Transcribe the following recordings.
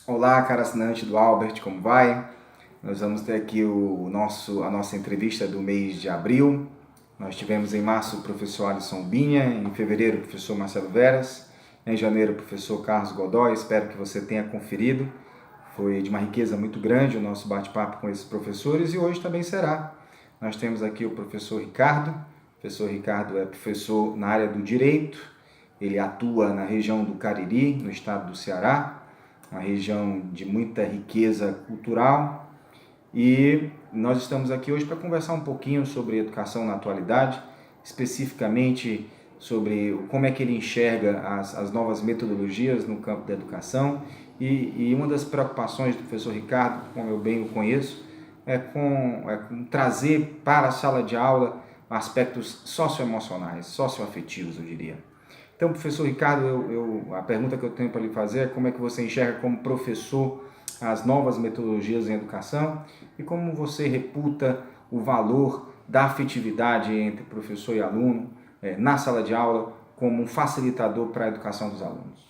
Olá, cara assinante do Albert, como vai? Nós vamos ter aqui a nossa entrevista do mês de abril. Nós tivemos em março o professor Alisson Binha, em fevereiro o professor Marcelo Veras, em janeiro o professor Carlos Godoy. Espero que você tenha conferido. Foi de uma riqueza muito grande o nosso bate-papo com esses professores e hoje também será. Nós temos aqui o professor Ricardo. O professor Ricardo é professor na área do direito. Ele atua na região do Cariri, no estado do Ceará, uma região de muita riqueza cultural, e nós estamos aqui hoje para conversar um pouquinho sobre educação na atualidade, especificamente sobre como é que ele enxerga as novas metodologias no campo da educação, e uma das preocupações do professor Ricardo, como eu bem o conheço, é com trazer para a sala de aula aspectos socioemocionais, socioafetivos, eu diria. Então, professor Ricardo, a pergunta que eu tenho para lhe fazer é como é que você enxerga como professor as novas metodologias em educação e como você reputa o valor da afetividade entre professor e aluno na sala de aula como um facilitador para a educação dos alunos.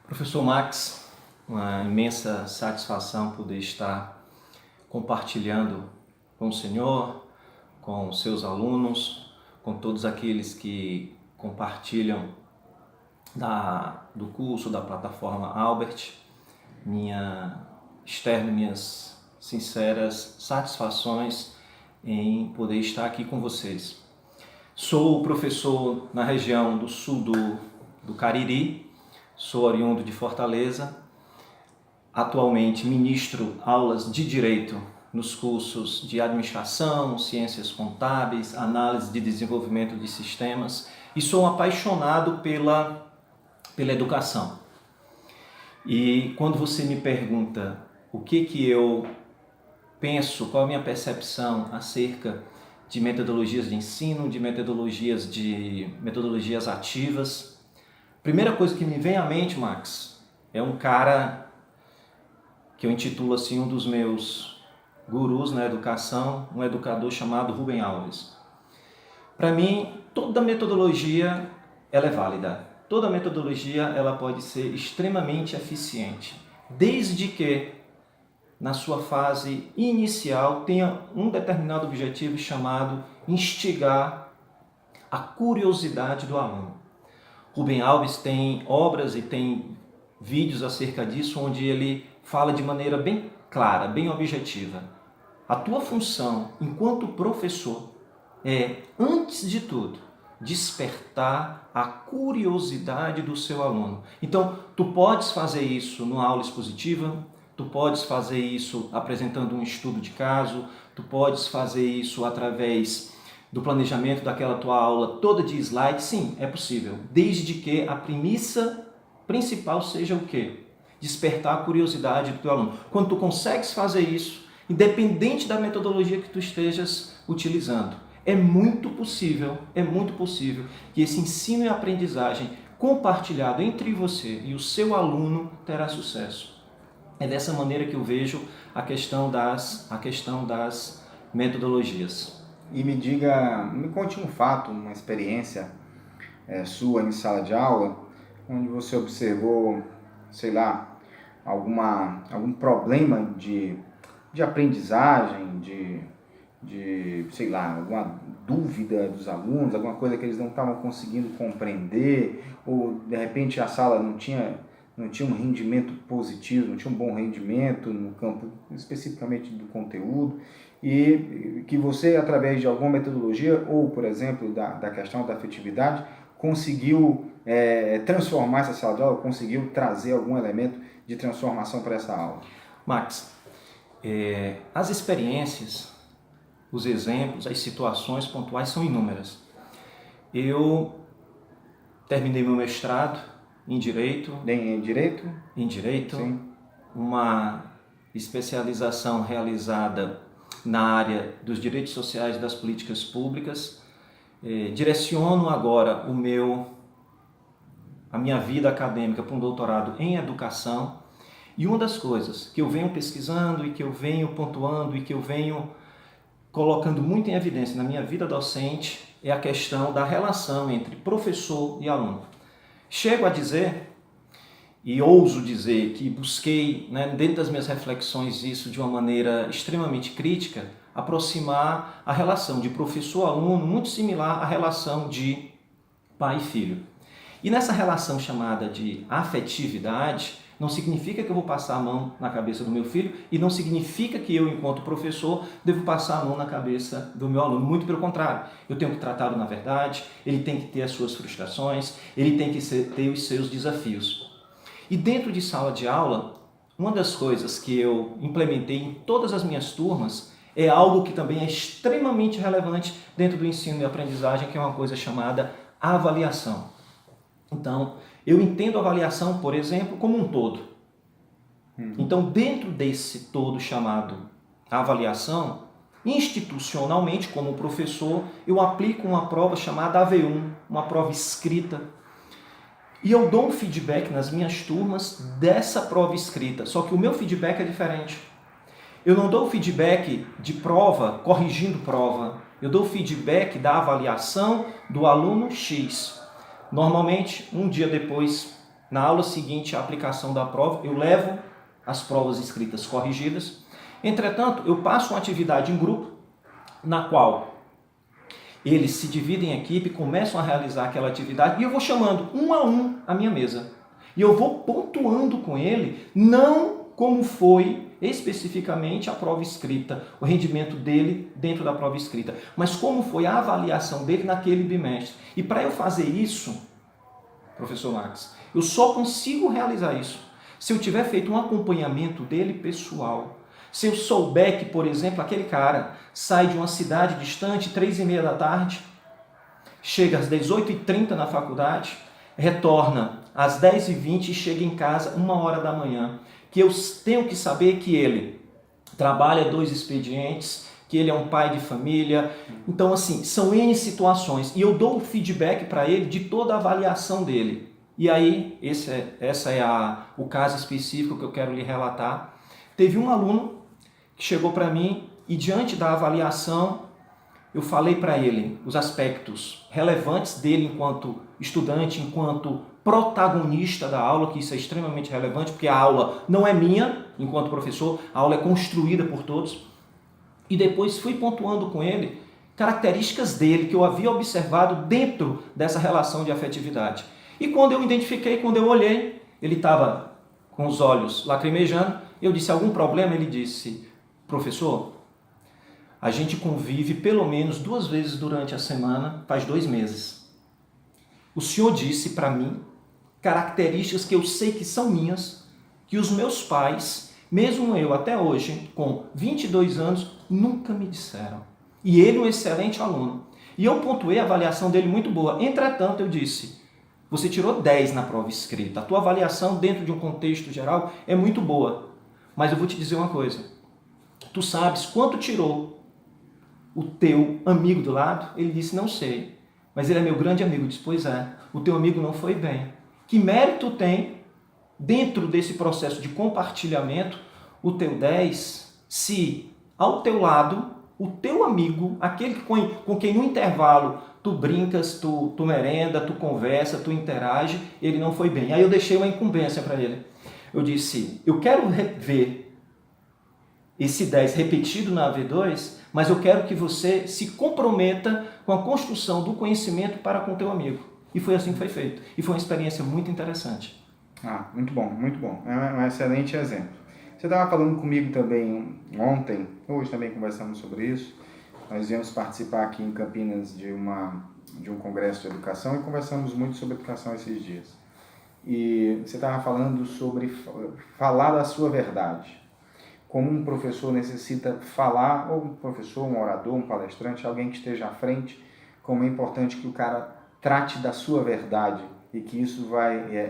Professor Max, uma imensa satisfação poder estar compartilhando com o senhor, com os seus alunos, com todos aqueles que compartilham do curso da plataforma Albert, minhas sinceras satisfações em poder estar aqui com vocês. Sou professor na região do sul do Cariri, sou oriundo de Fortaleza, atualmente ministro aulas de Direito nos cursos de Administração, Ciências Contábeis, Análise de Desenvolvimento de Sistemas e sou um apaixonado pela educação. E quando você me pergunta o que eu penso, qual a minha percepção acerca de metodologias de ensino, de metodologias ativas, a primeira coisa que me vem à mente, Max, é um cara que eu intitulo assim um dos meus gurus na educação, um educador chamado Rubem Alves. Para mim, toda metodologia ela é válida. Toda metodologia ela pode ser extremamente eficiente, desde que na sua fase inicial tenha um determinado objetivo chamado instigar a curiosidade do aluno. Rubem Alves tem obras e tem vídeos acerca disso, onde ele fala de maneira bem clara, bem objetiva. A tua função enquanto professor é, antes de tudo, despertar a curiosidade do seu aluno. Então, tu podes fazer isso numa aula expositiva, tu podes fazer isso apresentando um estudo de caso, tu podes fazer isso através do planejamento daquela tua aula toda de slide. Sim, é possível, desde que a premissa principal seja o quê? Despertar a curiosidade do teu aluno. Quando tu consegues fazer isso, independente da metodologia que tu estejas utilizando, é muito possível que esse ensino e aprendizagem compartilhado entre você e o seu aluno terá sucesso. É dessa maneira que eu vejo a questão das metodologias. E me conte um fato, uma experiência sua em sala de aula, onde você observou, sei lá, algum problema de aprendizagem, sei lá, alguma dúvida dos alunos, alguma coisa que eles não estavam conseguindo compreender, ou de repente a sala não tinha um rendimento positivo, não tinha um bom rendimento no campo especificamente do conteúdo, e que você, através de alguma metodologia, ou por exemplo, da questão da afetividade, conseguiu transformar essa sala de aula, conseguiu trazer algum elemento de transformação para essa aula. Max, as experiências, os exemplos, as situações pontuais são inúmeras. Eu terminei meu mestrado em Direito. Em Direito? Em Direito. Sim. Uma especialização realizada na área dos direitos sociais e das políticas públicas. Direciono agora a minha vida acadêmica para um doutorado em Educação. E uma das coisas que eu venho pesquisando e que eu venho pontuando e que eu venho colocando muito em evidência na minha vida docente é a questão da relação entre professor e aluno. Chego a dizer e ouso dizer que busquei, né, dentro das minhas reflexões, isso de uma maneira extremamente crítica, aproximar a relação de professor-aluno muito similar à relação de pai e filho. E nessa relação chamada de afetividade, não significa que eu vou passar a mão na cabeça do meu filho e não significa que eu, enquanto professor, devo passar a mão na cabeça do meu aluno. Muito pelo contrário, eu tenho que tratá-lo na verdade, ele tem que ter as suas frustrações, ele tem que ter os seus desafios. E dentro de sala de aula, uma das coisas que eu implementei em todas as minhas turmas é algo que também é extremamente relevante dentro do ensino e aprendizagem, que é uma coisa chamada avaliação. Então, eu entendo a avaliação, por exemplo, como um todo. Então, dentro desse todo chamado avaliação, institucionalmente, como professor, eu aplico uma prova chamada AV1, uma prova escrita. E eu dou um feedback nas minhas turmas dessa prova escrita, só que o meu feedback é diferente. Eu não dou feedback de prova corrigindo prova, eu dou feedback da avaliação do aluno X. Normalmente, um dia depois, na aula seguinte à aplicação da prova, eu levo as provas escritas corrigidas. Entretanto, eu passo uma atividade em grupo, na qual eles se dividem em equipe, começam a realizar aquela atividade e eu vou chamando um a um a minha mesa. E eu vou pontuando com ele, não como foi especificamente a prova escrita, o rendimento dele dentro da prova escrita, mas como foi a avaliação dele naquele bimestre. E para eu fazer isso, professor Max, eu só consigo realizar isso se eu tiver feito um acompanhamento dele pessoal. Se eu souber que, por exemplo, aquele cara sai de uma cidade distante, 3h30 da tarde, chega às 18h30 na faculdade, retorna às 10h20 e chega em casa 1h da manhã, que eu tenho que saber que ele trabalha 2 expedientes, que ele é um pai de família. Então, assim, são N situações. E eu dou o feedback para ele de toda a avaliação dele. E aí, essa é o caso específico que eu quero lhe relatar. Teve um aluno que chegou para mim e, diante da avaliação, eu falei para ele os aspectos relevantes dele enquanto estudante, enquanto protagonista da aula, que isso é extremamente relevante, porque a aula não é minha enquanto professor, a aula é construída por todos. E depois fui pontuando com ele características dele que eu havia observado dentro dessa relação de afetividade. E quando eu identifiquei, quando eu olhei, ele estava com os olhos lacrimejando, eu disse, algum problema? Ele disse, professor, a gente convive pelo menos 2 vezes durante a semana, faz 2 meses. O senhor disse para mim características que eu sei que são minhas, que os meus pais, mesmo eu até hoje, com 22 anos, nunca me disseram. E ele um excelente aluno. E eu pontuei a avaliação dele muito boa. Entretanto, eu disse, você tirou 10 na prova escrita. A tua avaliação dentro de um contexto geral é muito boa. Mas eu vou te dizer uma coisa. Tu sabes quanto tirou o teu amigo do lado? Ele disse, não sei. Mas ele é meu grande amigo. Eu disse, pois é, o teu amigo não foi bem. Que mérito tem, dentro desse processo de compartilhamento, o teu 10, se ao teu lado, o teu amigo, aquele com quem no intervalo tu brincas, tu merenda, tu conversa, tu interage, ele não foi bem. Aí eu deixei uma incumbência para ele. Eu disse, eu quero ver esse 10 repetido na AV2, mas eu quero que você se comprometa com a construção do conhecimento para com o teu amigo. E foi assim que foi feito. E foi uma experiência muito interessante. Muito bom, muito bom. É um excelente exemplo. Você estava falando comigo também ontem, hoje também conversamos sobre isso. Nós viemos participar aqui em Campinas de um congresso de educação e conversamos muito sobre educação esses dias. E você estava falando sobre falar da sua verdade. Como um professor necessita falar, ou um professor, um orador, um palestrante, alguém que esteja à frente, como é importante que o cara trate da sua verdade e que isso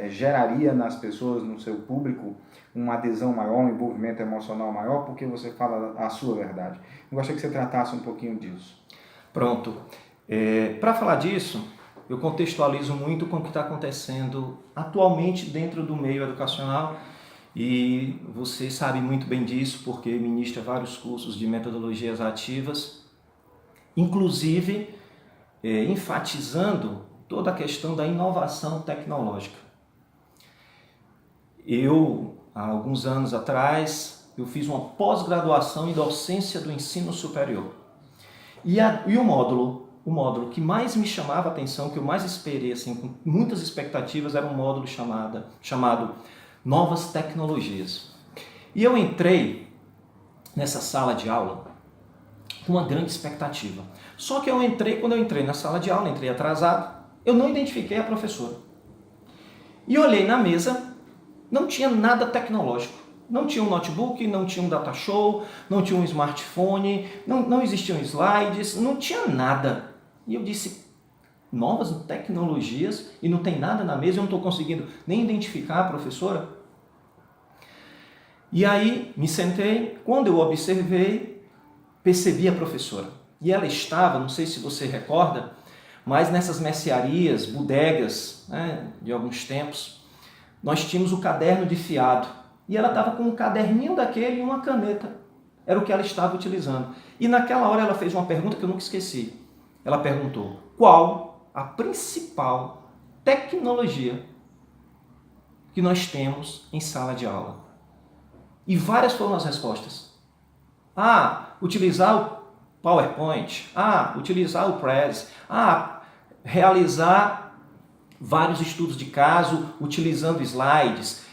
geraria nas pessoas, no seu público, uma adesão maior, um envolvimento emocional maior, porque você fala a sua verdade. Eu gostaria que você tratasse um pouquinho disso. Pronto. Para falar disso, eu contextualizo muito com o que está acontecendo atualmente dentro do meio educacional e você sabe muito bem disso porque ministra vários cursos de metodologias ativas, inclusive enfatizando toda a questão da inovação tecnológica. há alguns anos atrás, eu fiz uma pós-graduação em docência do ensino superior. E o módulo que mais me chamava a atenção, que eu mais esperei, assim, com muitas expectativas, era um módulo chamado Novas Tecnologias. E eu entrei nessa sala de aula com uma grande expectativa. Só que quando eu entrei na sala de aula, entrei atrasado, eu não identifiquei a professora. E olhei na mesa, não tinha nada tecnológico. Não tinha um notebook, não tinha um data show, não tinha um smartphone, não existiam slides, não tinha nada. E eu disse, novas tecnologias e não tem nada na mesa, eu não estou conseguindo nem identificar a professora. E aí me sentei, quando eu observei, percebi a professora. E ela estava, não sei se você recorda, mas nessas mercearias, bodegas, né, de alguns tempos, nós tínhamos o caderno de fiado. E ela estava com um caderninho daquele e uma caneta. Era o que ela estava utilizando. E naquela hora ela fez uma pergunta que eu nunca esqueci. Ela perguntou, qual a principal tecnologia que nós temos em sala de aula? E várias foram as respostas. Utilizar o PowerPoint. Utilizar o Prezi. Realizar vários estudos de caso utilizando slides.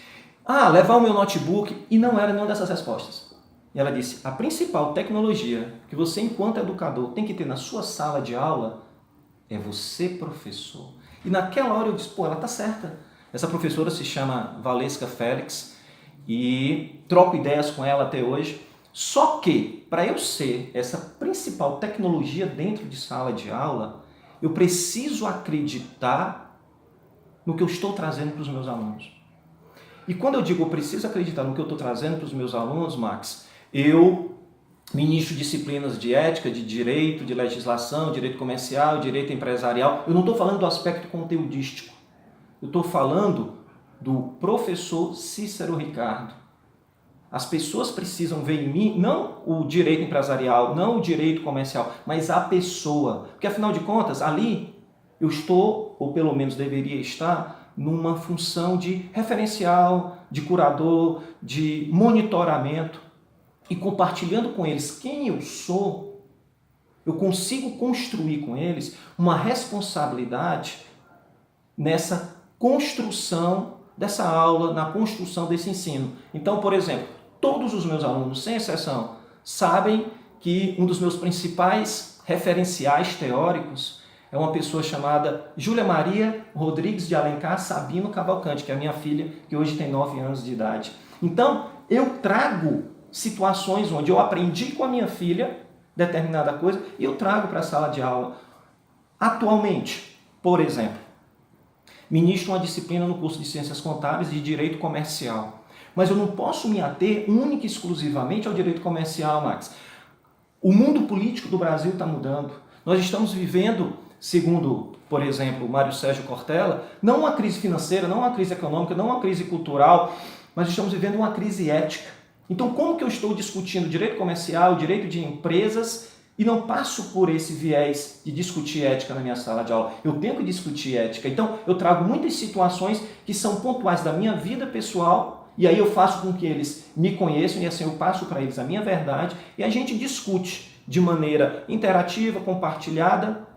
Levar o meu notebook. E não era nenhuma dessas respostas. E ela disse, a principal tecnologia que você, enquanto educador, tem que ter na sua sala de aula é você, professor. E naquela hora eu disse, ela está certa. Essa professora se chama Valesca Félix e troco ideias com ela até hoje. Só que, para eu ser essa principal tecnologia dentro de sala de aula, eu preciso acreditar no que eu estou trazendo para os meus alunos. E quando eu digo eu preciso acreditar no que eu estou trazendo para os meus alunos, Max, eu ministro disciplinas de ética, de direito, de legislação, direito comercial, direito empresarial. Eu não estou falando do aspecto conteudístico. Eu estou falando do professor Cícero Ricardo. As pessoas precisam ver em mim, não o direito empresarial, não o direito comercial, mas a pessoa. Porque, afinal de contas, ali eu estou, ou pelo menos deveria estar, numa função de referencial, de curador, de monitoramento. E compartilhando com eles quem eu sou, eu consigo construir com eles uma responsabilidade nessa construção dessa aula, na construção desse ensino. Então, por exemplo, todos os meus alunos, sem exceção, sabem que um dos meus principais referenciais teóricos é uma pessoa chamada Júlia Maria Rodrigues de Alencar Sabino Cavalcante, que é a minha filha, que hoje tem 9 anos de idade. Então, eu trago situações onde eu aprendi com a minha filha determinada coisa e eu trago para a sala de aula. Atualmente, por exemplo, ministro uma disciplina no curso de Ciências Contábeis de Direito Comercial. Mas eu não posso me ater única e exclusivamente ao direito comercial, Max. O mundo político do Brasil está mudando. Nós estamos vivendo, segundo, por exemplo, Mário Sérgio Cortella, não uma crise financeira, não uma crise econômica, não uma crise cultural, mas estamos vivendo uma crise ética. Então, como que eu estou discutindo direito comercial, direito de empresas e não passo por esse viés de discutir ética na minha sala de aula? Eu tenho que discutir ética. Então, eu trago muitas situações que são pontuais da minha vida pessoal e aí eu faço com que eles me conheçam e assim eu passo para eles a minha verdade e a gente discute de maneira interativa, compartilhada,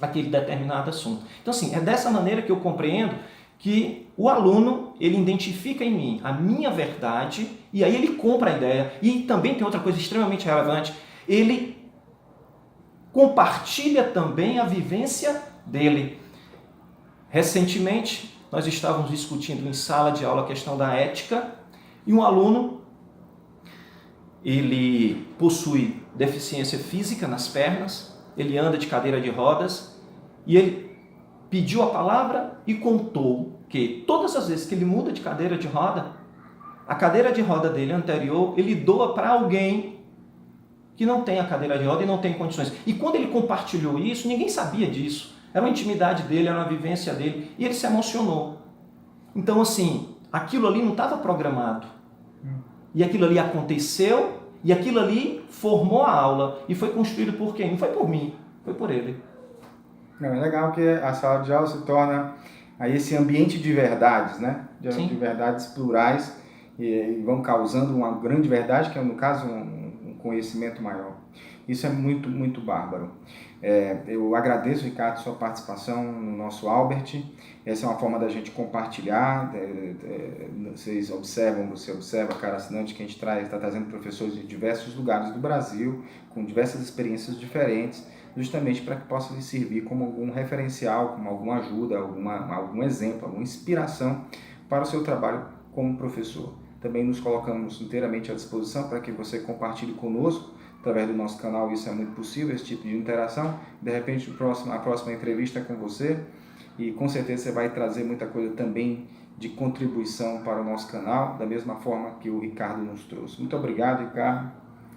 aquele determinado assunto. Então, assim, é dessa maneira que eu compreendo que o aluno, ele identifica em mim a minha verdade e aí ele compra a ideia. E também tem outra coisa extremamente relevante, ele compartilha também a vivência dele. Recentemente, nós estávamos discutindo em sala de aula a questão da ética e um aluno, ele possui deficiência física nas pernas, ele anda de cadeira de rodas e ele pediu a palavra e contou que todas as vezes que ele muda de cadeira de roda, a cadeira de roda dele anterior, ele doa para alguém que não tem a cadeira de roda e não tem condições. E quando ele compartilhou isso, ninguém sabia disso. Era uma intimidade dele, era uma vivência dele. E ele se emocionou. Então, assim, aquilo ali não estava programado. E aquilo ali aconteceu, e aquilo ali formou a aula. E foi construído por quem? Não foi por mim, foi por ele. É legal que a sala de aula se torna a esse ambiente de verdades, né? De Sim. verdades plurais e vão causando uma grande verdade, que é, no caso, um conhecimento maior. Isso é muito, muito bárbaro. Eu agradeço, Ricardo, sua participação no nosso Albert. Essa é uma forma da gente compartilhar. Você observa, cara assinante, que a gente está trazendo professores de diversos lugares do Brasil, com diversas experiências diferentes, justamente para que possa lhe servir como algum referencial, como alguma ajuda, algum exemplo, alguma inspiração para o seu trabalho como professor. Também nos colocamos inteiramente à disposição para que você compartilhe conosco através do nosso canal. Isso é muito possível, esse tipo de interação. De repente, a próxima entrevista é com você, e com certeza você vai trazer muita coisa também de contribuição para o nosso canal, da mesma forma que o Ricardo nos trouxe. Muito obrigado, Ricardo.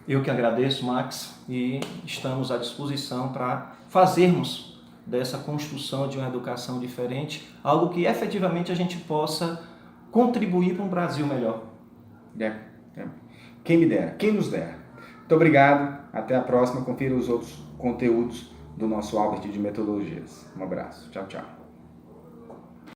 Eu que agradeço, Max, e estamos à disposição para fazermos dessa construção de uma educação diferente algo que efetivamente a gente possa contribuir para um Brasil melhor. Quem me dera, quem nos dera. Muito obrigado, até a próxima. Confira os outros conteúdos do nosso Albert de Metodologias. Um abraço, tchau, tchau.